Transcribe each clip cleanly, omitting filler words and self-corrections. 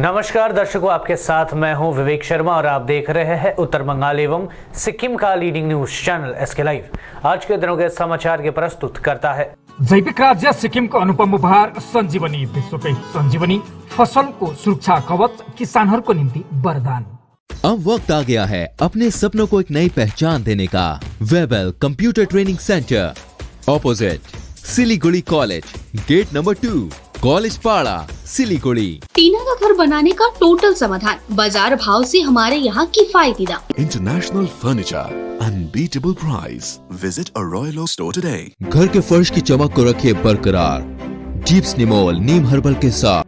नमस्कार दर्शकों, आपके साथ मैं हूं विवेक शर्मा और आप देख रहे हैं उत्तर बंगाल एवं सिक्किम का leading news channel SK live. आज के दिनों के समाचार के प्रस्तुत करता है जैविक राज्य सिक्किम को अनुपम उपहार संजीवनी। विश्वकै संजीवनी फसल को सुरक्षा कवच, किसानों को निम्ति वरदान। अब वक्त आ गया है अपने सपनों को एक नई पहचान देने का। Webel computer training centre, opposite Siliguri college, gate number 2, college Para, Siliguri. टीना का घर बनाने का टोटल समाधान, बाजार भाव से हमारे यहाँ किफायती दाम। International furniture, unbeatable price. Visit a Royal Oak store today. घर के फर्श की चमक को रखिए बरकरार जीप्स निमोल नीम हर्बल के साथ।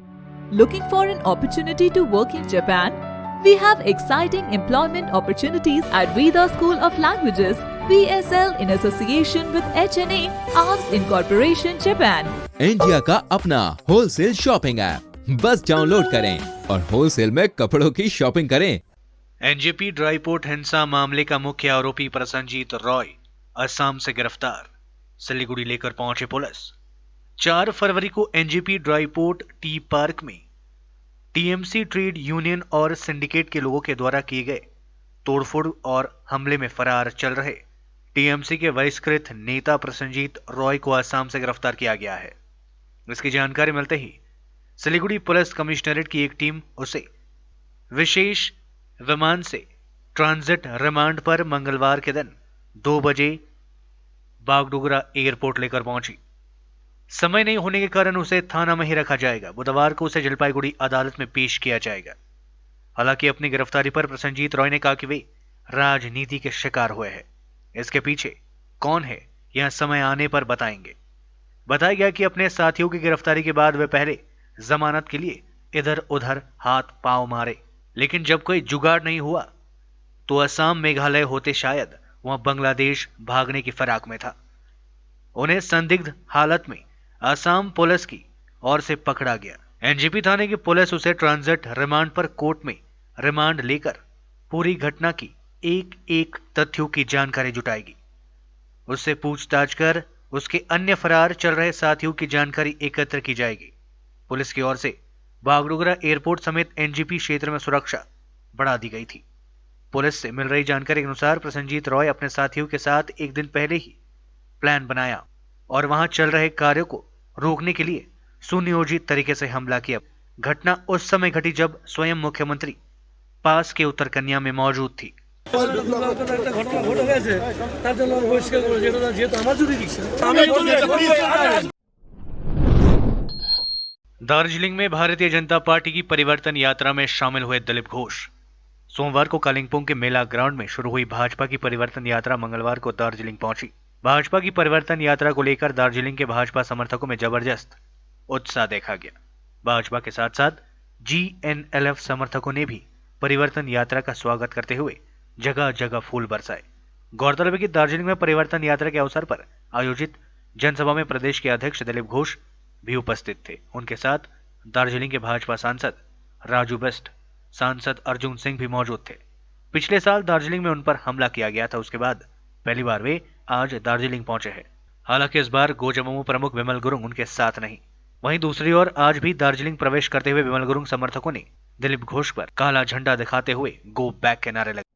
Looking for an opportunity to work in Japan? We have exciting employment opportunities at Veda School of Languages, VSL, in association with HNA, ARMS Incorporation, Japan. India का अपना होलसेल शॉपिंग ऐप, बस download करें और wholesale में कपड़ों की shopping करें। NJP dry port हिंसा मामले का मुख्य आरोपी प्रसन्नजीत रॉय असम से गिरफ्तार, सिलीगुड़ी लेकर पहुंचे पुलिस। 4 फरवरी को एनजेपी ड्राईपोर्ट टी पार्क में टीएमसी ट्रेड यूनियन और सिंडिकेट के लोगों के द्वारा किए गए तोड़फोड़ और हमले में फरार चल रहे टीएमसी के बहिष्कृत नेता प्रसन्नजीत रॉय को असम से गिरफ्तार किया गया है। इसकी जानकारी मिलते ही सिलीगुड़ी पुलिस कमिश्नरेट की एक टीम उसे विशेष विमान से ट्रांजिट रिमांड पर मंगलवार के दिन 2 बजे बागडोगरा एयरपोर्ट लेकर पहुंची। समय नहीं होने के कारण उसे थाना में ही रखा जाएगा। बुधवार को उसे जलपाईगुड़ी अदालत में पेश किया जाएगा। हालांकि अपनी गिरफ्तारी पर प्रसन्नजीत रॉय ने कहा कि वे राजनीति के शिकार हुए हैं। इसके पीछे कौन है यह समय आने पर बताएंगे। बताया गया कि अपने साथियों की गिरफ्तारी के बाद वे पहले जमानत के लिए इधर उधर हाथ पांव मारे, लेकिन जब कोई जुगाड़ नहीं हुआ तो असम मेघालय होते शायद वह बांग्लादेश भागने की फिराक में था। उन्हें संदिग्ध हालत में असम पुलिस की ओर से पकड़ा गया। एनजेपी थाने की पुलिस उसे ट्रांजिट रिमांड पर कोर्ट में रिमांड लेकर पूरी घटना की एक एक तथ्यों की जानकारी जुटाएगी। उससे पूछताछ कर उसके अन्य फरार चल रहे साथियों की जानकारी एकत्र की जाएगी। पुलिस की ओर से बागडोगरा एयरपोर्ट समेत एनजेपी क्षेत्र में सुरक्षा बढ़ा दी गई थी। पुलिस से मिल रही जानकारी के अनुसार प्रसन्नजीत रॉय अपने साथियों के साथ एक दिन पहले ही प्लान बनाया और वहां चल रहे कार्यों को रोकने के लिए सुनियोजित तरीके से हमला किया। घटना उस समय घटी जब स्वयं मुख्यमंत्री पास के उत्तर कन्या में मौजूद थी। दार्जिलिंग में भारतीय जनता पार्टी की परिवर्तन यात्रा में शामिल हुए दिलीप घोष। सोमवार को कालिंपोंग के मेला ग्राउंड में शुरू हुई भाजपा की परिवर्तन यात्रा मंगलवार को दार्जिलिंग पहुंची। भाजपा की परिवर्तन यात्रा को लेकर दार्जिलिंग के भाजपा समर्थकों में जबरदस्त उत्साह देखा गया। भाजपा के साथ साथ जीएनएलएफ समर्थकों ने भी परिवर्तन यात्रा का स्वागत करते हुए जगह जगह फूल बरसाए। गौरतलब है कि दार्जिलिंग में परिवर्तन यात्रा के अवसर पर आयोजित जनसभा में प्रदेश के अध्यक्ष दिलीप घोष भी उपस्थित थे। उनके साथ दार्जिलिंग के भाजपा सांसद राजू बिस्ट, सांसद अर्जुन सिंह भी मौजूद थे। पिछले साल दार्जिलिंग में उन पर हमला किया गया था। उसके बाद पहली बार वे आज दार्जिलिंग पहुंचे हैं। हालांकि इस बार गोजमू प्रमुख विमल गुरुंग उनके साथ नहीं। वहीं दूसरी ओर आज भी दार्जिलिंग प्रवेश करते हुए विमल गुरुंग समर्थकों ने दिलीप घोष पर काला झंडा दिखाते हुए गो बैक के नारे लगे।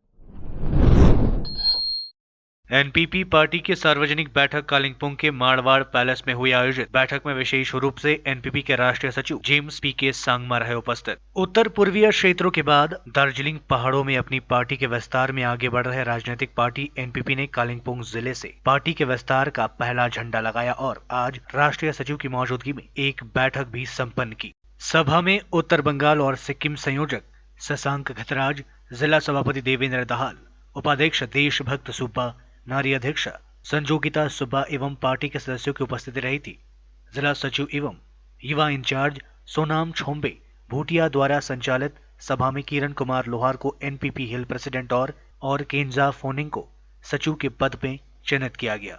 एनपीपी पार्टी की सार्वजनिक बैठक कालिंपोंग के मारवाड़ पैलेस में हुई आयोजित। बैठक में विशेष रूप से एनपीपी के राष्ट्रीय सचिव जेम्स पीके सांगमा रहे उपस्थित। उत्तर पूर्वीय क्षेत्रों के बाद दार्जिलिंग पहाड़ों में अपनी पार्टी के विस्तार में आगे बढ़ रहे राजनीतिक पार्टी एनपीपी ने कालिंपोंग जिले से पार्टी के विस्तार का पहला झंडा लगाया और आज राष्ट्रीय सचिव की मौजूदगी में एक बैठक भी संपन्न की। सभा में उत्तर बंगाल और सिक्किम संयोजक शशांक घतराज, जिला सभापति देवेंद्र दाहाल, उपाध्यक्ष देशभक्त सुब्बा, नारी अध्यक्ष संजोगिता सुब्बा एवं पार्टी के सदस्यों की उपस्थिति रही थी। जिला सचिव एवं युवा इंचार्ज सोनाम छोम्बे भूटिया द्वारा संचालित सभा में किरण कुमार लोहार को एनपीपी हिल प्रेसिडेंट और केंजा फोनिंग को सचिव के पद में चयनित किया गया।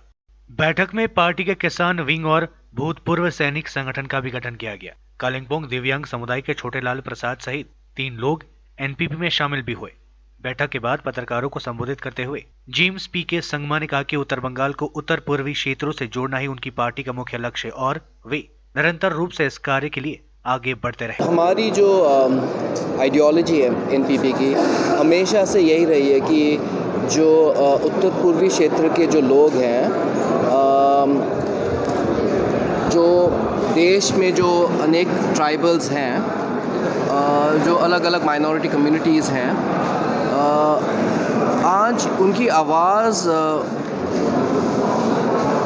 बैठक में पार्टी के किसान विंग और भूतपूर्व सैनिक संगठन का भी गठन किया गया। कालिंपोंग दिव्यांग समुदाय के छोटेलाल प्रसाद सहित 3 लोग एनपीपी में शामिल भी हुए। बैठक के बाद पत्रकारों को संबोधित करते हुए जेम्स पीके संगमा ने कहा कि उत्तर बंगाल को उत्तर पूर्वी क्षेत्रों से जोड़ना ही उनकी पार्टी का मुख्य लक्ष्य है और वे निरंतर रूप से इस कार्य के लिए आगे बढ़ते रहे। हमारी जो आइडियोलॉजी है एनपीपी की हमेशा से यही रही है कि जो उत्तर पूर्वी क्षेत्र के जो लोग हैं, जो देश में जो अनेक ट्राइबल्स हैं, जो अलग अलग माइनॉरिटी कम्युनिटीज़ हैं, आज उनकी आवाज़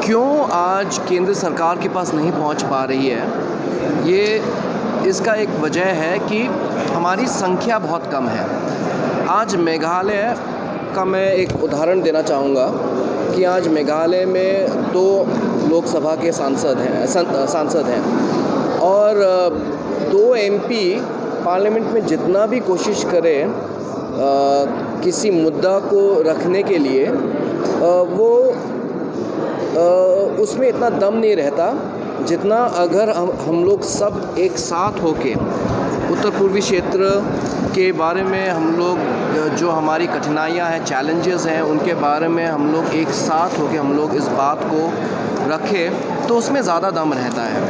क्यों आज केंद्र सरकार के पास नहीं पहुंच पा रही है, ये इसका एक वजह है कि हमारी संख्या बहुत कम है। आज मेघालय का मैं एक उदाहरण देना चाहूँगा कि आज मेघालय में 2 लोकसभा के सांसद हैं और 2 एमपी पार्लियामेंट में जितना भी कोशिश करें किसी मुद्दा को रखने के लिए, वो उसमें इतना दम नहीं रहता जितना अगर हम लोग सब एक साथ होके उत्तर पूर्वी क्षेत्र के बारे में हम लोग जो हमारी कठिनाइयां हैं, चैलेंजेस हैं, उनके बारे में हम लोग एक साथ होके हम लोग इस बात को रखें तो उसमें ज़्यादा दम रहता है।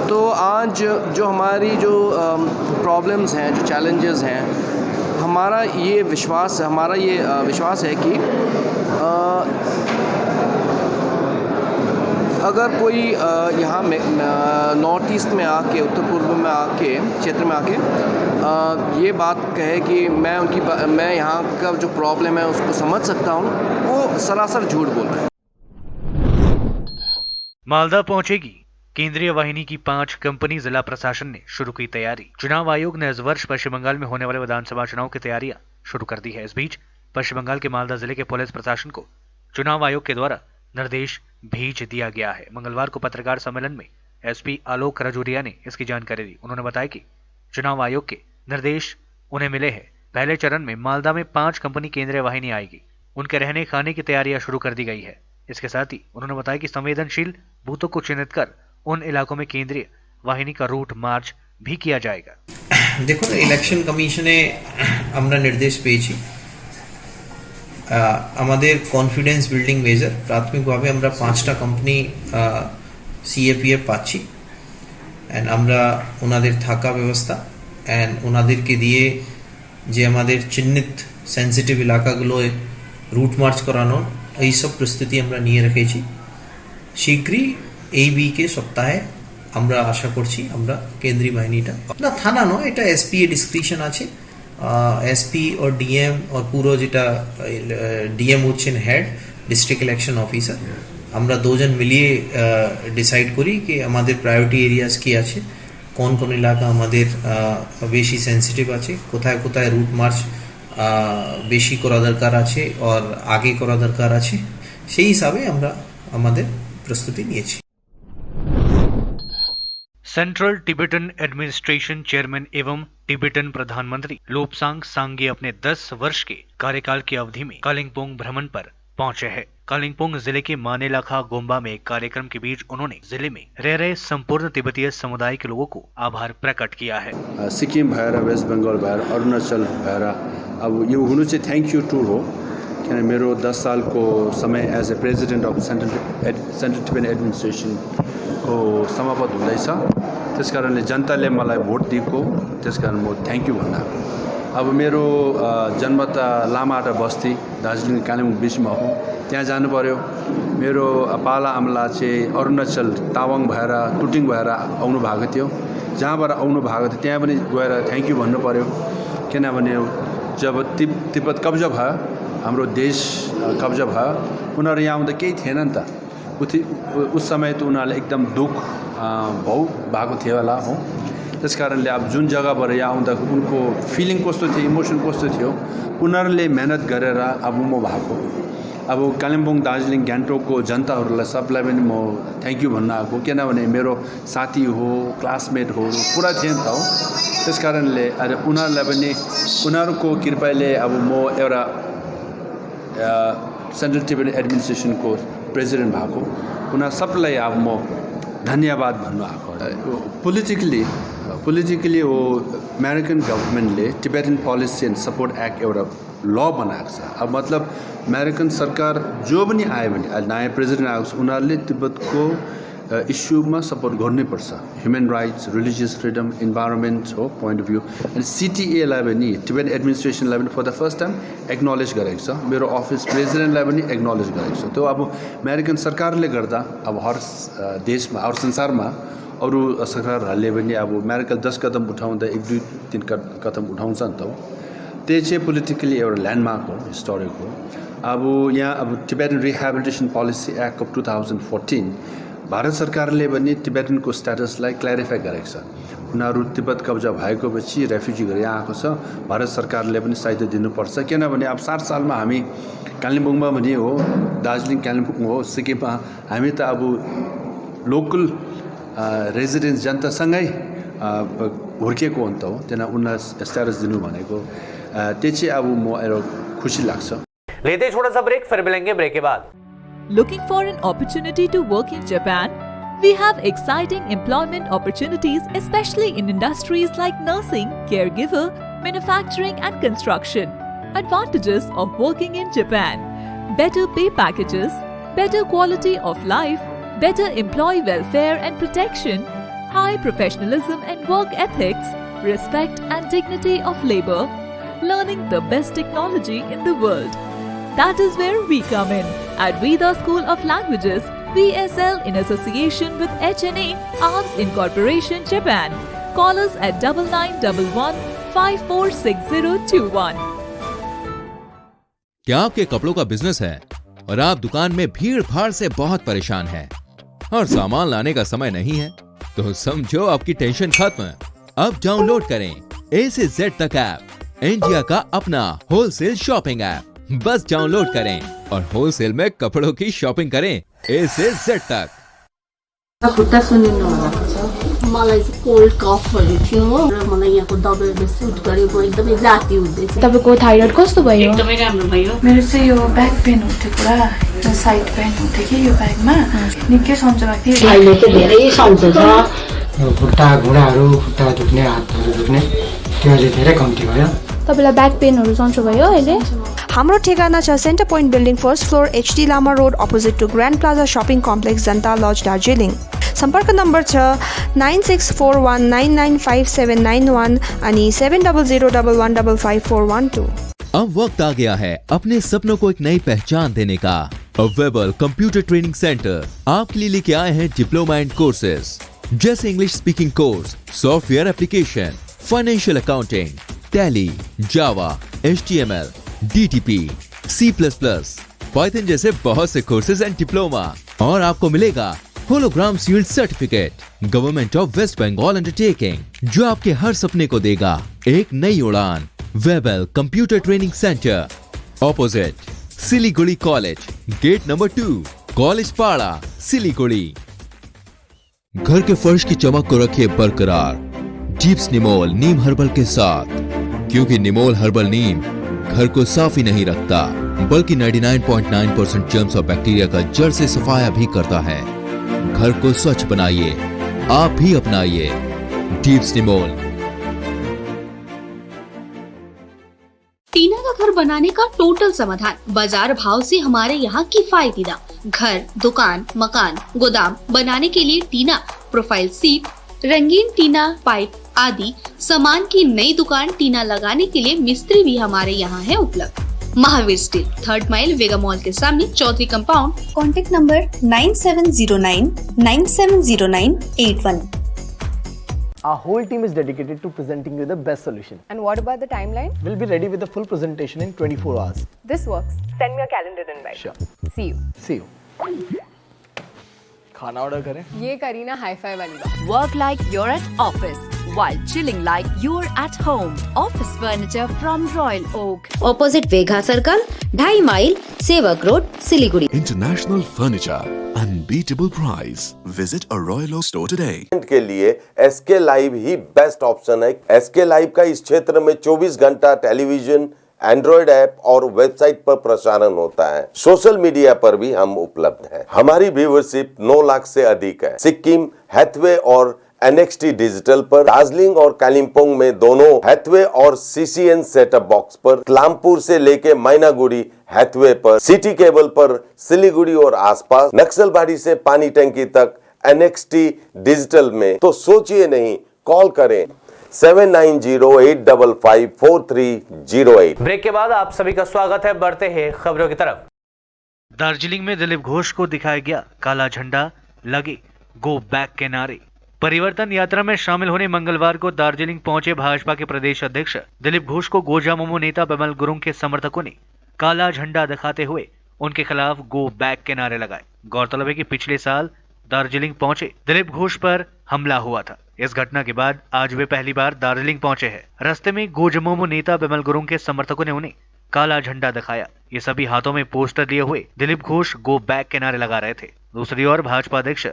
तो आज जो हमारी जो प्रॉब्लम्स हैं, जो चैलेंजेस हैं, हमारा ये विश्वास है कि अगर कोई यहाँ नॉर्थ ईस्ट में आके, उत्तर पूर्व में आके, क्षेत्र में आके ये बात कहे कि मैं यहाँ का जो प्रॉब्लम है उसको समझ सकता हूँ, वो सरासर झूठ बोल रहा है। मालदा पहुंचेगी केंद्रीय वाहिनी की 5 कंपनी। जिला प्रशासन ने शुरू की तैयारी। चुनाव आयोग ने इस वर्ष पश्चिम बंगाल में होने वाले विधानसभा चुनाव की तैयारियां शुरू कर दी है। इस बीच पश्चिम बंगाल के मालदा जिले के पुलिस प्रशासन को चुनाव आयोग के द्वारा निर्देश भेज दिया गया है। मंगलवार को पत्रकार सम्मेलन में एसपी आलोक राजौरिया ने इसकी जानकारी दी। उन्होंने बताया कि चुनाव आयोग के निर्देश उन्हें मिले हैं। पहले चरण में मालदा में 5 कंपनी केंद्रीय वाहिनी आएगी। उनके रहने खाने की तैयारियां शुरू कर दी गई है। इसके साथ ही उन्होंने बताया कि संवेदनशील बूथों को चिन्हित कर उन इलाकों में केंद्रीय वाहिनी का रूट मार्च भी किया जाएगा। देखो, इलेक्शन कमिशने আমরা নির্দেশ পেয়েছি। আমাদের কনফিডেন্স বিল্ডিং মেজার প্রাথমিকভাবে আমরা 5টা কোম্পানি সিএপিএফ পাচ্ছি এন্ড আমরা ওনাদের থাকা ব্যবস্থা এন্ড ওনাদেরকে দিয়ে যে আমাদের চিহ্নিত সেনসিটিভ এলাকাগুলোয় রুট মার্চ করানোর এই সব প্রস্তুতি আমরা নিয়ে রেখেছি। শীঘ্রই এই উইকে সপ্তাহে আমরা আশা করছি আমরা কেন্দ্রীয় বাহিনীটা না থানা নয়, এটা এসপি এর ডিসক্রিপশন আছে। एसपी और डीएम और পুরো যেটা ডিএম হচ্ছেন হেড ডিস্ট্রিক্ট ইলেকশন অফিসার, আমরা দুজন মিলিয়ে ডিসাইড করি কি আমাদের প্রায়োরিটি এরিয়াস কি আছে, কোন কোন এলাকা আমাদের বেশি সেনসিটিভ আছে, কোথায় কোথায় রুট মার্চ বেশি করা দরকার আছে আর আগে করা দরকার আছে, সেই হিসাবে আমরা আমাদের প্রস্তুতি নিয়েছি। सेंट्रल टिबेटन एडमिनिस्ट्रेशन चेयरमैन एवं टिबेटन प्रधानमंत्री लोपसांग सांगे अपने 10 वर्ष के कार्यकाल की अवधि में कालिंपोंग भ्रमण पर पहुंचे हैं। कालिंपोंग जिले के मानेलाखा गोम्बा में एक कार्यक्रम के बीच उन्होंने जिले में रह रहे संपूर्ण तिब्बतीय समुदाय के लोगों को आभार प्रकट किया है। सिक्किम भएर, वेस्ट बंगाल भएर, अरुणाचल भएर अब यो हुनु चाहिँ थ्याङ्क यू टुर हो, किन मेरो 10 सालको समय as a president of central Tibetan एडमिनिस्ट्रेसनको समाप्त हुँदैछ। त्यस कारणले जनताले मलाई भोट दिएको, त्यस कारण म थ्याङ्क यू भन्न। अब मेरो जन्म त लामाहट्टा बस्ती दार्जिलिङ कालिम्पोङ बिचमा हो, त्यहाँ जानु पर्यो। मेरो पाला आम्ला चाहिँ अरुणाचल तावाङ भएर टुटिङ भएर आउनु भएको थियो, जहाँबाट आउनु भएको थियो त्यहाँ पनि गएर थ्याङ्क यू भन्नु पर्यो। किनभने जब तिब्बत कब्जा भयो, हाम्रो देश कब्जा भयो, उनीहरू यहाँ आउँदा केही थिएन नि त। उस समय त उनीहरूले एकदम दुःख भएको थियो होला हो। त्यस कारणले अब जुन जग्गाबाट यहाँ आउँदा उनको फिलिङ कस्तो थियो, इमोसन कस्तो थियो, उनीहरूले मेहनत गरेर अब म भएको। अब कालिम्पोङ, दार्जिलिङ, गान्तोकको जनताहरूलाई सबलाई पनि म थ्याङ्क यू भन्न आएको, किनभने मेरो साथी हो, क्लासमेट हो, पुरा थियो नि त हो। त्यस कारणले उनीहरूलाई पनि उनीहरूको कृपाले अब म एउटा सेन्ट्रल टिबेटन एडमिनिस्ट्रेसनको प्रेसिडेन्ट भएको, उनीहरू सबलाई अब म धन्यवाद भन्नु आएको। पोलिटिकली हो अमेरिकन गभर्मेन्टले Tibetan policy end support act एउटा ल बनाएको छ। अब मतलब अमेरिकन सरकार जो पनि आयो भने नयाँ प्रेसिडेन्ट आएको छ, उनीहरूले तिब्बतको इस्युमा सपोर्ट गर्नैपर्छ human rights religious freedom environment हो पोइन्ट अफ भ्यू अनि सिटिएलाई पनि टिबेटन एडमिनिस्ट्रेसनलाई पनि for the first time acknowledge गरेको छ मेरो अफिस प्रेसिडेन्टलाई पनि एक्नोलेज गरेको छ त्यो अब अमेरिकन सरकारले गर्दा अब हर देशमा अरू संसारमा अरू सरकारहरूले पनि अब अमेरिका 10 कदम उठाउँदा 1-2-3 कदम उठाउँछ नि त त्यही चाहिँ पोलिटिकली एउटा ल्यान्डमार्क हो हिस्टोरिक हो अब यहाँ अब Tibetan rehabilitation policy act of 2014 Bharat सरकारले पनि टिबेटनको स्ट्याटसलाई क्ल्यारिफाई गरेको छ उनीहरू तिब्बत कब्जा भएको पछि रेफ्युजी गरी आएको छ भारत सरकारले पनि सहायता दिनुपर्छ किनभने अब 60 सालमा हामी कालिम्पोङमा पनि हो दार्जिलिङ कालिम्पोङ हो सिक्किममा हामी त अब लोकल रेजिडेन्ट्स जनतासँगै हुर्किएको हो नि त हो त्यहाँ उनीहरूलाई स्ट्याटस दिनु भनेको त्यो चाहिँ अब म एउटा खुसी लाग्छ लेते छोटा सा ब्रेक फिर मिलेंगे ब्रेक के बाद Looking for an opportunity to work in Japan? We have exciting employment opportunities, especially in industries like nursing, caregiver, manufacturing and construction. Advantages of working in Japan: better pay packages, better quality of life, better employee welfare and protection, high professionalism and work ethics, respect and dignity of labor, learning the best technology in the world. That is where we come in. At Veda School of Languages, VSL in association with HNA, ARMS Incorporation, Japan. Call us at 9911 546021. क्या आपके कपड़ों का business है और आप दुकान में भीड़ भाड़ से बहुत परेशान हैं और सामान लाने का समय नहीं है तो समझो आपकी टेंशन खत्म। अब डाउनलोड करें A से Z तक ऐप, इंडिया का अपना होलसेल शॉपिंग ऐप। बस डाउनलोड करें और होलसेल में कपड़ों की शॉपिंग करें A से Z तक। खुट्टा सुनिनु भएको छ मलाई चाहिँ कोल्ड कफहरू थियो र मलाई यहाँको दबाईले सुट गरेको एकदमै जाती हुँदैछ। तपाईको थाइरोइड कस्तो भयो? एकदमै राम्रो भयो। मेरो चाहिँ यो ब्याक पेन हुन्थ्यो पुरा साइड पेन हुन्थ्यो कि यो ब्याकमा निकै सन्चो भएको थियो। अहिले चाहिँ धेरै सन्चो छ। खुट्टा घुँडाहरू खुट्टा दुख्ने हातहरू दुख्ने त्यो अहिले धेरै कम्ती भयो। तपाईलाई ब्याक पेनहरू सन्चो भयो अहिले? हाम्रो ठेगाना छ centre point building first floor HD Lama road opposite to grand plaza shopping complex Janata lodge Darjeeling. सम्पर्क नम्बर छ 9641995791 अनि 7001115412। अब वक्त आ गया है अपने सपनों को एक नई पहचान देने का। वेबल कंप्यूटर ट्रेनिंग सेंटर आपके लिए लेके आए हैं डिप्लोमा एंड कोर्सेज जैसे English speaking course, software application, financial accounting, Tally, Java, HTML, DTP, C++, Python जैसे बहुत से कोर्सेज एंड डिप्लोमा और आपको मिलेगा hologram sealed certificate government of West Bengal undertaking जो आपके हर सपने को देगा एक नई उड़ान। Webel computer training centre opposite Siliguri college, gate number 2, college Para, Siliguri. घर के फर्श की चमक को रखिए बरकरार जीप्स निमोल नीम हर्बल के साथ, क्योंकि निमोल हर्बल नीम घर को साफ ही नहीं रखता बल्कि 99.9% जर्म्स और बैक्टीरिया का जड़ से सफाया भी करता है। घर को स्वच्छ बनाइए, आप भी अपनाइए डीप्स निमोल। टीना का घर बनाने का टोटल समाधान बाजार भाव से हमारे यहाँ किफायती दाम। घर, दुकान, मकान, गोदाम बनाने के लिए टीना, प्रोफाइल सीट, रंगीन टीना, पाइप आदि सामान की नई दुकान टीना लगाने के लिए मिस्त्री भी हमारे यहाँ है उपलब्ध। Mahavir steel, 3rd mile Vega mall के सामने, Chaudhary compound. Contact number 9709970981। Our whole team is dedicated to presenting you the best solution. And what about the timeline? We'll be ready with the full presentation in 24 hours. This works. Send me a calendar invite. Sure. See you. See you. खाना order करें? ये करी ना hi-fi वाली बात। Work like you're at office while chilling like you're at home. Office furniture from Royal Oak. Opposite Vega Circle, 2.5 mile, सेवक road, Siliguri. International furniture, unbeatable price. Visit a Royal Oak store today. के लिए SK Live ही best option है। SK Live का इस क्षेत्र में 24 घंटा television, Android app और वेबसाइट पर प्रसारण होता है। सोशल मीडिया पर भी हम उपलब्ध हैं। हमारी व्यूवरशिप 9 लाख से अधिक है। सिक्किम, हैथवे और NXT डिजिटल पर, दार्जिलिंग और कालिम्पोंग में दोनों हैथवे और CCN सेटअप बॉक्स पर, क्लामपुर से लेके मैनागुड़ी हैथवे पर, सिटी केबल पर सिलीगुड़ी और आसपास, नक्सलबाड़ी से पानी टंकी तक NXT डिजिटल में, तो सोचिए नहीं, कॉल करें 7908554308। ब्रेक के बाद आप सभी का स्वागत है। बढ़ते हैं खबरों की तरफ। दार्जिलिंग में दिलीप घोष को दिखाया गया काला झंडा, लगे गो बैक के नारे। परिवर्तन यात्रा में शामिल होने मंगलवार को दार्जिलिंग पहुंचे भाजपा के प्रदेश अध्यक्ष दिलीप घोष को गोजामुमो नेता बिमल गुरुंग के समर्थकों ने काला झंडा दिखाते हुए उनके खिलाफ गो बैक के नारे लगाए। गौरतलब है कि पिछले साल दार्जिलिंग पहुंचे दिलीप घोष पर हमला हुआ था। इस घटना के बाद आज वे पहली बार दार्जिलिंग पहुंचे हैं। रास्ते में गोजामुमो नेता बिमल गुरुंग के समर्थकों ने उन्हें काला झंडा दिखाया। ये सभी हाथों में पोस्टर लिए हुए दिलीप घोष गो बैक के नारे लगा रहे थे। दूसरी ओर भाजपा अध्यक्ष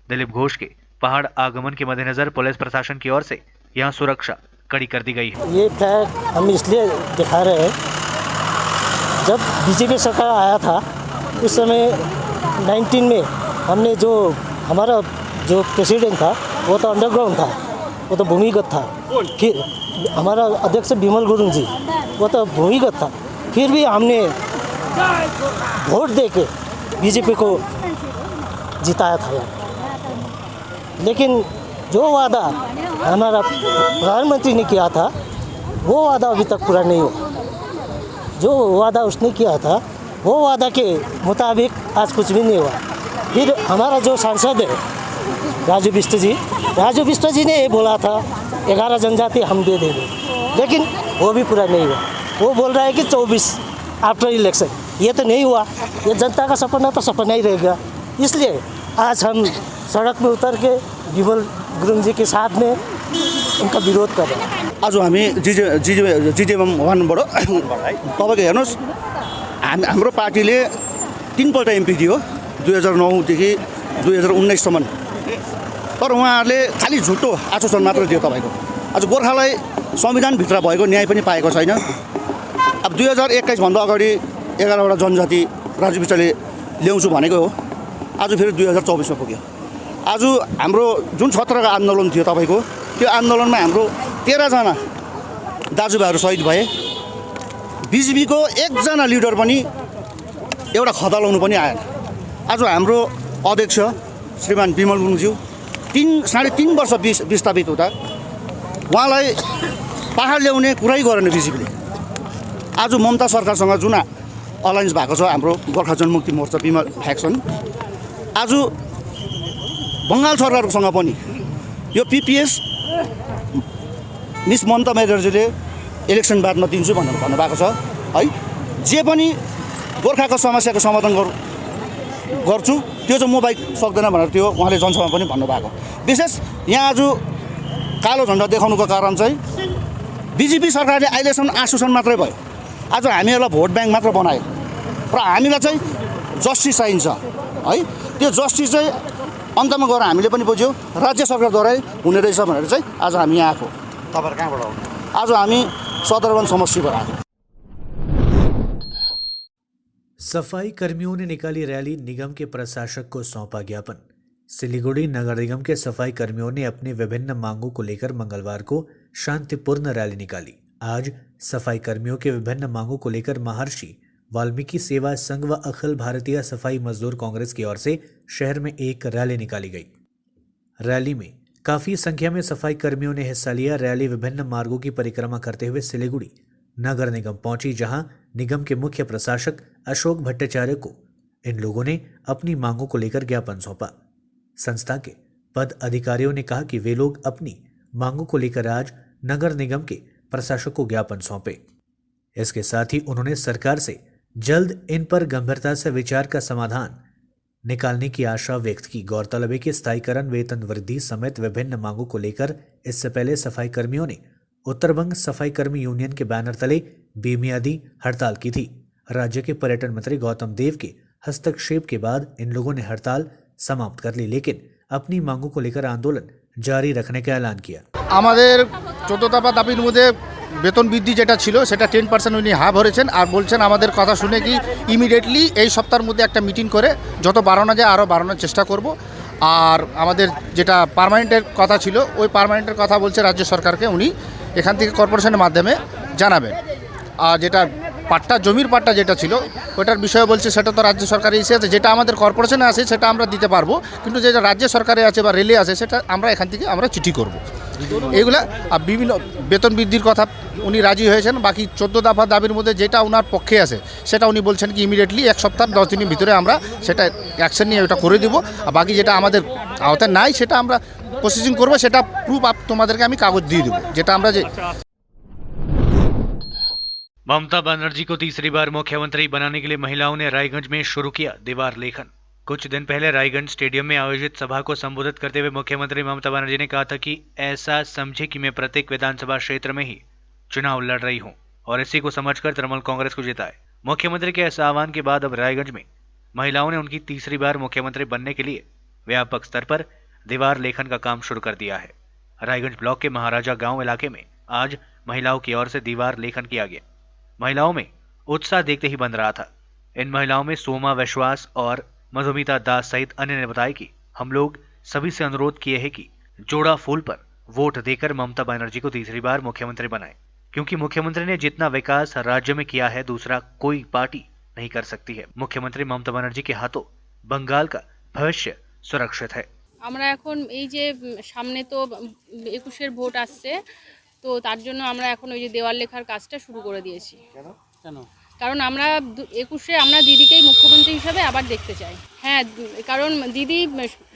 दिलीप घोष के पहाड़ आगमन के मद्देनजर पुलिस प्रशासन की ओर से यहां सुरक्षा कड़ी कर दी गई है। ये फ्लैग हम इसलिए दिखा रहे हैं, जब बीजेपी सरकार आया था उस समय 19 में हमने जो हमारा जो प्रेसिडेंट था वो तो अंडरग्राउंड था, वो तो भूमिगत था। फिर हमारा अध्यक्ष बिमल गुरुंग जी वो तो भूमिगत था, फिर भी हमने वोट दे के बीजेपी को जिताया था यार। लेकिन जो वादा हमारा प्रधानमंत्री ने किया था वो वादा अभी तक पूरा नहीं हुआ। जो वादा उसने किया था वो वादा के मुताबिक आज कुछ भी नहीं हुआ। फिर हमारा जो सांसद है राजू बिष्ट जी ने ये बोला था 11 जनजाति हम दे देंगे, लेकिन वो भी पूरा नहीं हुआ। वो बोल रहा है कि 24 आफ्टर इलेक्शन, ये तो नहीं हुआ। ये जनता का सपना तो सपना ही रहेगा। इसलिए आज हम सड़क में उतर के बिमल गुरुङ जी के साथ में उनका विरोध कर रहे हैं। आज हामी जिजेएम वानबाट तपाईँको हेर्नुहोस्, हाम्रो पार्टीले 3 पल्ट एमपी दियो 2009 देखि 2019सम्म, तर उहाँहरूले खालि झुटो आश्वासन मात्र दियो तपाईँको। आज गोर्खालाई संविधानभित्र भएको न्याय पनि पाएको छैन। अब 2021 भन्दा अगाडि 11वटा जनजाति राजु बिष्टले ल्याउँछु भनेको हो, आज फेरि 2024मा पुग्यो। आज हाम्रो जुन 17 आन्दोलन थियो तपाईँको, त्यो आन्दोलनमा हाम्रो 13 जना दाजुभाइहरू शहीद भए। बिजेपीको एकजना लिडर पनि एउटा खदा लाउनु पनि आएन। आज हाम्रो अध्यक्ष श्रीमान बिमल गुरुङज्यू 3.5 वर्ष विस्थापित हुँदा उहाँलाई पहाड ल्याउने कुरै गरेन बिजेपीले। आज ममता सरकारसँग जुन अलायन्स भएको छ हाम्रो गोर्खा जनमुक्ति मोर्चा बिमल फ्याक्सन, आज बङ्गाल सरकारसँग पनि यो पिपिएस मिस ममता ब्यानर्जीले इलेक्सन बादमा दिन्छु भन्नुभएको छ है। जे पनि गोर्खाको समस्याको समाधान गर्छु त्यो चाहिँ म बाहेक सक्दैन भनेर त्यो उहाँले जनसभामा पनि भन्नुभएको। विशेष यहाँ आज कालो झन्डा देखाउनुको कारण चाहिँ बिजेपी सरकारले अहिलेसम्म आश्वासन मात्रै भयो। आज हामीहरूलाई भोट ब्याङ्क मात्र बनायो र हामीलाई चाहिँ जस्टिस चाहिन्छ है। त्यो जस्टिस चाहिँ अन्तमा गएर हामीले पनि बुझ्यौँ राज्य सरकारद्वारै हुने रहेछ भनेर चाहिँ आज हामी यहाँ आएको। तपाईँहरू कहाँबाट आउनु? आज हामी सदरवन समष्टिबाट आएको। सफाई कर्मियों ने निकाली रैली, निगम के प्रशासक को सौंपा ज्ञापन। सिलीगुड़ी नगर निगम के सफाई कर्मियों ने अपनी विभिन्न मांगों को लेकर मंगलवार को शांतिपूर्ण रैली निकाली। आज सफाई कर्मियों के विभिन्न मांगों को लेकर महर्षि वाल्मीकि सेवा संघ व अखिल भारतीय सफाई मजदूर कांग्रेस की ओर से शहर में एक रैली निकाली गई। रैली में काफी संख्या में सफाई कर्मियों ने हिस्सा लिया। रैली विभिन्न मार्गों की परिक्रमा करते हुए सिलीगुड़ी नगर निगम पहुंची, जहां निगम के मुख्य प्रशासक अशोक भट्टाचार्य को इन लोगों ने अपनी मांगों को लेकर ज्ञापन सौंपा। संस्था के पद अधिकारियों ने कहा कि वे लोग अपनी मांगों को लेकर आज नगर निगम के प्रशासक को ज्ञापन सौंपे। इसके साथ ही उन्होंने सरकार से जल्द इन पर गंभीरता से विचार का समाधान निकालने की आशा व्यक्त की। गौरतलब है कि स्थायीकरण, वेतन वृद्धि समेत विभिन्न मांगों को लेकर इससे पहले सफाई कर्मियों ने उत्तरबंग सफाई कर्मी यूनियन के बैनर तले बेमियादी हड़ताल की थी। राज्य के पर्यटन मंत्री गौतम देव के हस्तक्षेप के बाद इन लोगों ने हड़ताल समाप्त कर ली, लेकिन अपनी मांगों को लेकर आंदोलन जारी रखने का ऐलान किया। আমাদের 14 দফা দাবির মধ্যে বেতন বৃদ্ধি যেটা ছিল সেটা 10% উনি হা ভরেছেন আর বলছেন আমাদের কথা শুনে কি ইমিডিয়েটলি এই সপ্তাহের মধ্যে একটা মিটিং করে যত বাড়ানো যায় আরও বাড়ানোর চেষ্টা করব। আর আমাদের যেটা পার্মানেন্টের কথা ছিল ওই পার্মানেন্টের কথা বলছে রাজ্য সরকারকে উনি এখান থেকে কর্পোরেশনের মাধ্যমে জানাবেন। আর যেটা পাট্টা জমির পাট্টা যেটা ছিল ওটার বিষয়ে বলছে সেটা তো রাজ্য সরকারে এসে আছে, যেটা আমাদের কর্পোরেশনে আছে সেটা আমরা দিতে পারবো, কিন্তু যেটা রাজ্য সরকারে আছে বা রেলে আছে সেটা আমরা এখান থেকে আমরা চিঠি করব। এইগুলা আর বিভিন্ন বেতন বৃদ্ধির কথা উনি রাজি হয়েছেন। বাকি 14 দফা দাবির মধ্যে যেটা ওনার পক্ষে আছে সেটা উনি বলছেন কি ইমিডিয়েটলি 1 সপ্তাহ 10 দিনের ভিতরে আমরা সেটা অ্যাকশন নিয়ে ওটা করে দেবো। আর বাকি যেটা আমাদের আওতায় নাই সেটা আমরা প্রসেসিং করবো, সেটা প্রুফ তোমাদেরকে আমি কাগজ দিয়ে দেবো যেটা আমরা যে। ममता बनर्जी को तीसरी बार मुख्यमंत्री बनाने के लिए महिलाओं ने रायगंज में शुरू किया दीवार लेखन। कुछ दिन पहले रायगंज स्टेडियम में आयोजित सभा को संबोधित करते हुए मुख्यमंत्री ममता बनर्जी ने कहा था कि ऐसा समझे कि मैं प्रत्येक विधानसभा क्षेत्र में ही चुनाव लड़ रही हूं और इसी को समझकर तृणमूल कांग्रेस को जिताए। मुख्यमंत्री के ऐसे आह्वान के बाद अब रायगंज में महिलाओं ने उनकी तीसरी बार मुख्यमंत्री बनने के लिए व्यापक स्तर पर दीवार लेखन का काम शुरू कर दिया है। रायगंज ब्लॉक के महाराजा गांव इलाके में आज महिलाओं की ओर से दीवार लेखन किया गया। महिलाओं में उत्साह देखते ही बन रहा था। इन महिलाओं में सोमा विश्वास और मधुमिता दास सहित अन्य ने बताया कि हम लोग सभी से अनुरोध किए हैं कि जोड़ा फूल पर वोट देकर ममता बनर्जी को तीसरी बार मुख्यमंत्री बनाएं, क्योंकि मुख्यमंत्री ने जितना विकास राज्य में किया है दूसरा कोई पार्टी नहीं कर सकती है। मुख्यमंत्री ममता बनर्जी के हाथों बंगाल का भविष्य सुरक्षित है। আমরা এখন এই যে সামনে তো 21-এর ভোট আসছে, তো তার জন্য আমরা এখন ওই যে দেওয়াল লেখার কাজটা শুরু করে দিয়েছি। কারণ আমরা 21-এ আমরা দিদিকেই মুখ্যমন্ত্রী হিসাবে আবার দেখতে চাই। হ্যাঁ, কারণ দিদি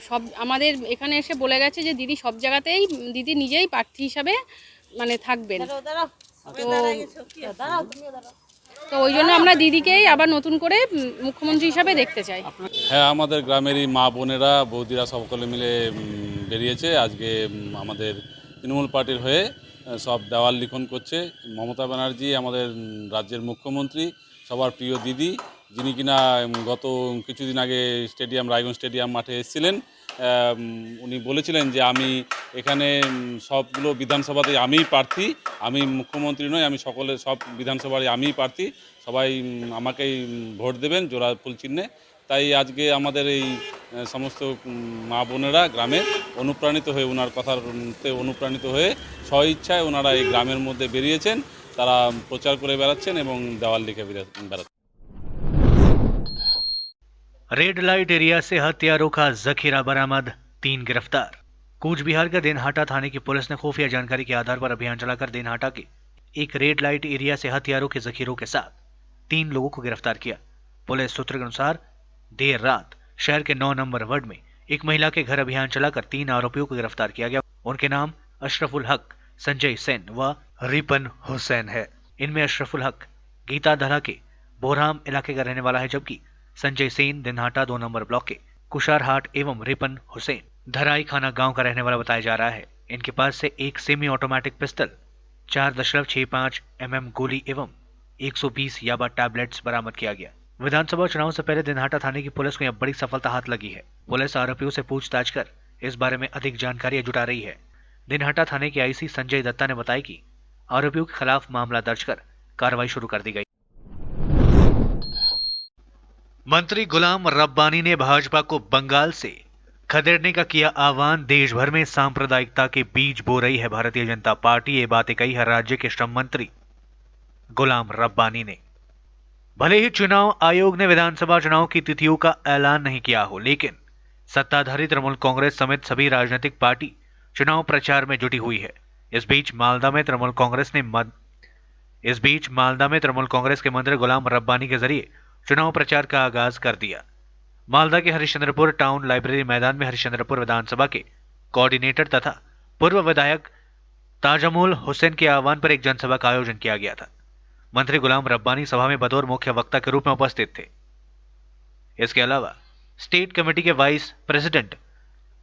সব আমাদের এখানে এসে বলে গেছে যে দিদি সব জায়গাতেই দিদি নিজেই প্রার্থী হিসাবে মানে থাকবেন। তো ওই জন্য আমরা দিদিকেই আবার নতুন করে মুখ্যমন্ত্রী হিসাবে দেখতে চাই। হ্যাঁ, আমাদের গ্রামেরই মা বোনেরা বৌদিরা সকলে মিলে বেরিয়েছে আজকে আমাদের তৃণমূল পার্টির হয়ে সব দেওয়াল লিখন করছে। মমতা ব্যানার্জি আমাদের রাজ্যের মুখ্যমন্ত্রী, সবার প্রিয় দিদি, যিনি কিনা গত কিছুদিন আগে রায়গঞ্জ স্টেডিয়াম মাঠে এসেছিলেন। উনি বলেছিলেন যে আমি এখানে সবগুলো বিধানসভাতে আমিই প্রার্থী, আমি মুখ্যমন্ত্রী নই, আমি সব বিধানসভায় আমিই প্রার্থী, সবাই আমাকেই ভোট দেবেন জোড়া ফুল চিহ্নে। তাই আজকে আমাদের এই সমস্ত মা বোনেরা গ্রামে অনুপ্রাণিত হয়ে ওনার কথাতে অনুপ্রাণিত হয়ে স্বইচ্ছায় ওনারা এই গ্রামের মধ্যে বেরিয়েছেন, তারা প্রচার করে বেড়াচ্ছেন এবং দেওয়াল লিখে বেড়াচ্ছেন। रेड लाइट एरिया से हथियारों का जखीरा बरामद, 3 गिरफ्तार। कूच बिहार के दिनहाटा थाने की पुलिस ने खुफिया जानकारी के आधार पर अभियान चलाकर दिनहाटा के एक रेड लाइट एरिया से हथियारों के जखीरों के साथ 3 लोगों को गिरफ्तार किया। पुलिस सूत्र के अनुसार देर रात शहर के 9 नंबर वार्ड में एक महिला के घर अभियान चलाकर 3 आरोपियों को गिरफ्तार किया गया। उनके नाम अशरफुल हक, संजय सेन व रिपन हुसैन है। इनमें अशरफुल हक गीता दला के बोराम इलाके का रहने वाला है, जबकि संजय सेन दिनहाटा 2 नंबर ब्लॉक के कुशारहाट एवं रिपन हुसैन धराई खाना गांव का रहने वाला बताया जा रहा है। इनके पास से एक सेमी ऑटोमेटिक पिस्टल, 4.65 mm गोली एवं 120 याबा टैबलेट्स बरामद किया गया। विधानसभा चुनाव से पहले दिनहाटा थाने की पुलिस को यह बड़ी सफलता हाथ लगी है। पुलिस आरोपियों से पूछताछ कर इस बारे में अधिक जानकारी जुटा रही है। दिनहाटा थाने के आईसी संजय दत्ता ने बताया कि आरोपियों के खिलाफ मामला दर्ज कर कार्रवाई शुरू कर दी गई। मंत्री गुलाम रब्बानी ने भाजपा को बंगाल से खदेड़ने का किया आह्वान। देश भर में सांप्रदायिकता के बीज बो रही है भारतीय जनता पार्टी, ये बातें कही है राज्य के श्रम मंत्री गुलाम रब्बानी ने। भले ही चुनाव आयोग ने विधानसभा चुनाव की तिथियों का ऐलान नहीं किया हो, लेकिन सत्ताधारी तृणमूल कांग्रेस समेत सभी राजनीतिक पार्टी चुनाव प्रचार में जुटी हुई है। इस बीच मालदा में तृणमूल कांग्रेस के मंत्री गुलाम रब्बानी के जरिए चुनाव प्रचार का आगाज कर दिया। मालदा के हरिश्चंद्रपुर टाउन लाइब्रेरी मैदान में हरिश्चंद्रपुर विधानसभा के कोऑर्डिनेटर तथा पूर्व विधायक ताजमुल हुसैन के आह्वान पर एक जनसभा का आयोजन किया गया था। मंत्री गुलाम रब्बानी सभा में बतौर मुख्य वक्ता के रूप में उपस्थित थे। इसके अलावा स्टेट कमेटी के वाइस प्रेसिडेंट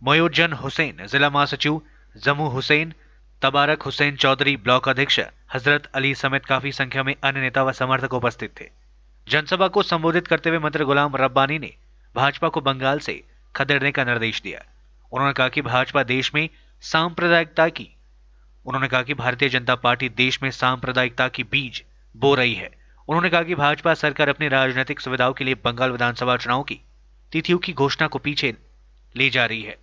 मोयुज्जन हुसैन, जिला महासचिव जमू हुसैन, तबारक हुसैन चौधरी, ब्लॉक अध्यक्ष हजरत अली समेत काफी संख्या में अन्य नेता व समर्थक उपस्थित थे। जनसभा को संबोधित करते हुए मंत्री गुलाम रब्बानी ने भाजपा को बंगाल से खदेड़ने का निर्देश दिया। उन्होंने कहा कि भारतीय जनता पार्टी देश में सांप्रदायिकता की बीज बो रही है। उन्होंने कहा कि भाजपा सरकार अपनी राजनीतिक सुविधाओं के लिए बंगाल विधानसभा चुनाव की तिथियों की घोषणा को पीछे ले जा रही है।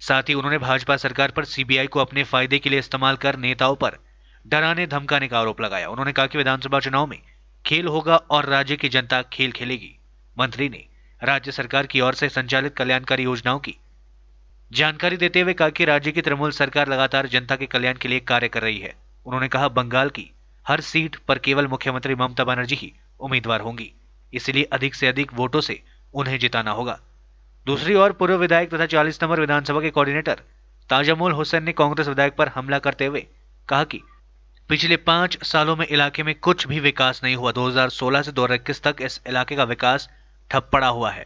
साथ ही उन्होंने भाजपा सरकार पर सीबीआई को अपने फायदे के लिए इस्तेमाल कर नेताओं पर डराने धमकाने का आरोप लगाया। उन्होंने कहा कि विधानसभा चुनाव में खेल होगा और राज्य की जनता खेल खेलेगी। मंत्री ने राज्य सरकार की ओर से संचालित कल्याणकारी योजनाओं की जानकारी देते हुए कहा कि राज्य की तृणमूल सरकार लगातार जनता के कल्याण के लिए कार्य कर रही है। उन्होंने कहा बंगाल की हर सीट पर केवल मुख्यमंत्री ममता बनर्जी ही उम्मीदवार होंगी, इसलिए अधिक से अधिक वोटों से उन्हें जिताना होगा। दूसरी ओर पूर्व विधायक तथा 40 नंबर विधानसभा के कोऑर्डिनेटर ताजमुल हुसैन ने कांग्रेस विधायक पर हमला करते हुए कहा कि पिछले 5 सालों में इलाके में कुछ भी विकास नहीं हुआ। 2016 से 2021 तक इस इलाके का विकास ठप पड़ा हुआ है।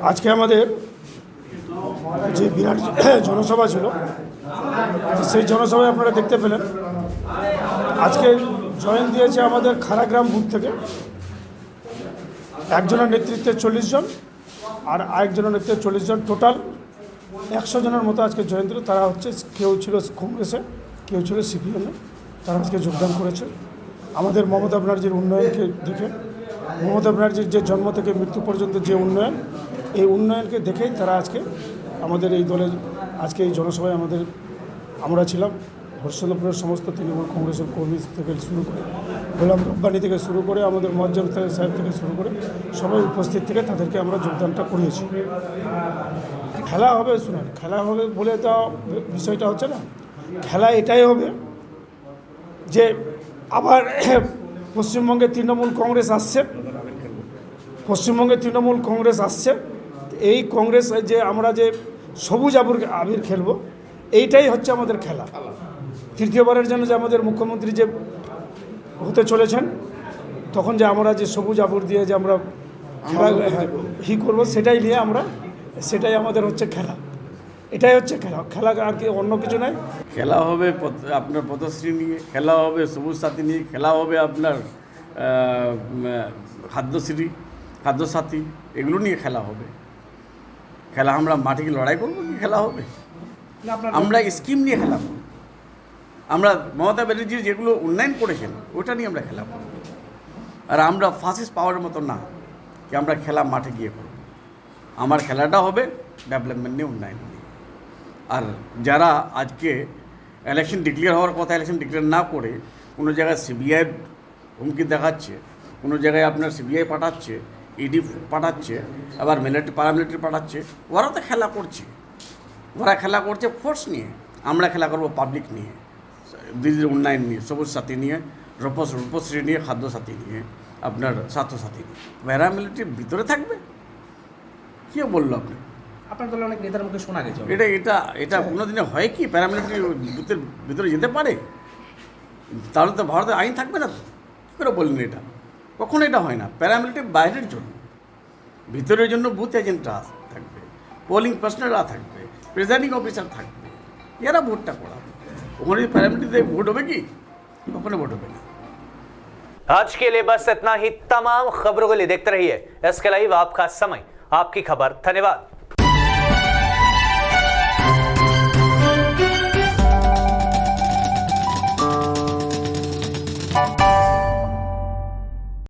आज के हमारे যে বিরাট জনসভা ছিল সেই জনসভায় আপনারা দেখতে পেলেন আজকে জয়েন দিয়েছে আমাদের খারাগ্রাম বুথ থেকে একজনের নেতৃত্বে 40 জন আর আরেকজনের নেতৃত্বে 40 জন, টোটাল 100 জনের মতো আজকে জয়েন দিল। তারা হচ্ছে কেউ ছিল কংগ্রেসে, কেউ ছিল সিপিএমে, তারা আজকে যোগদান করেছে। আমাদের মমতা ব্যানার্জির উন্নয়নকে দেখে, মমতা ব্যানার্জির যে জন্ম থেকে মৃত্যু পর্যন্ত যে উন্নয়ন, এই উন্নয়নকে দেখেই তারা আজকে আমাদের এই দলে আজকে এই জনসভায় আমরা ছিলাম। হর্ষদপুরের সমস্ত তৃণমূল কংগ্রেসের কর্মী থেকে শুরু করে, গোলাম রব্বানি থেকে শুরু করে, আমাদের মজ্জম সাহেব থেকে শুরু করে সবাই উপস্থিত থেকে তাদেরকে আমরা যোগদানটা করিয়েছি। খেলা হবে, শুনেন, খেলা হবে বলে তো বিষয়টা হচ্ছে না। খেলা এটাই হবে যে আবার পশ্চিমবঙ্গে তৃণমূল কংগ্রেস আসছে, পশ্চিমবঙ্গে তৃণমূল কংগ্রেস আসছে। এই কংগ্রেস যে আমরা যে সবুজ আবির খেলবো, এইটাই হচ্ছে আমাদের খেলা। তৃতীয়বারের জন্য যে আমাদের মুখ্যমন্ত্রী যে হতে চলেছেন, তখন যে আমরা যে সবুজ আবির দিয়ে যে আমরা খেলা করবো, সেটাই নিয়ে আমরা, সেটাই আমাদের হচ্ছে খেলা। এটাই হচ্ছে খেলা, খেলা আর কি অন্য কিছু নাই। খেলা হবে আপনার পথশ্রী নিয়ে, খেলা হবে সবুজ সাথী নিয়ে, খেলা হবে আপনার খাদ্যসাথী, এগুলো নিয়ে খেলা হবে। খেলা আমরা মাঠে কি লড়াই করবো কি খেলা হবে? আমরা স্কিম নিয়ে খেলা করব। আমরা মমতা ব্যানার্জি যেগুলো উন্নয়ন করেছেন ওটা নিয়ে আমরা খেলা করব। আর আমরা ফাসিস্ট পাওয়ার মতো না কি আমরা খেলা মাঠে গিয়ে করব। আমার খেলাটা হবে ডেভেলপমেন্ট নিয়ে, উন্নয়ন নিয়ে। আর যারা আজকে ইলেকশন ডিক্লেয়ার হওয়ার কথা ইলেকশন ডিক্লেয়ার না করে কোনো জায়গায় সিবিআই হুমকি দেখাচ্ছে, কোনো জায়গায় আপনার সিবিআই পাঠাচ্ছে, ইডি পাঠাচ্ছে, আবার মিলিটারি প্যারামিলিটারি পাঠাচ্ছে, ওরা তো খেলা করছে। ওরা খেলা করছে ফোর্স নিয়ে, আমরা খেলা করব পাবলিক নিয়ে, দিদির উন্নয়ন নিয়ে, সবুজ সাথী নিয়ে, রূপশ্রী নিয়ে, খাদ্যসাথী নিয়ে, আপনার স্বাস্থ্যসাথী নিয়ে। প্যারামিলিটারি ভিতরে থাকবে? কে বললো আপনি? আপনার দলে অনেক নেতার মুখে শোনা গেছে। এটা কোনোদিনে হয় কি? প্যারামিলিটারি বুথের ভিতরে যেতে পারে? তাহলে তো ভারতের আইন থাকবে না। কী করে বললেন এটা? কখনো এটা হয় না। প্যারামিলিটারি বাইরের জন্য, ভিতরের জন্য বুথ এজেন্টরা থাকবে, পোলিং পার্সনেলরা থাকবে, প্রিজাইডিং অফিসার থাকবে, এরা ভোটটা করাবে। ওখানে প্যারামিলিটারিতে ভোট হবে কি? কখনো ভোট হবে না। आज के लिए बस इतना ही। तमाम खबरों के लिए देखते रहिए SK लाइव, आपका समय, आपकी खबर। धन्यवाद।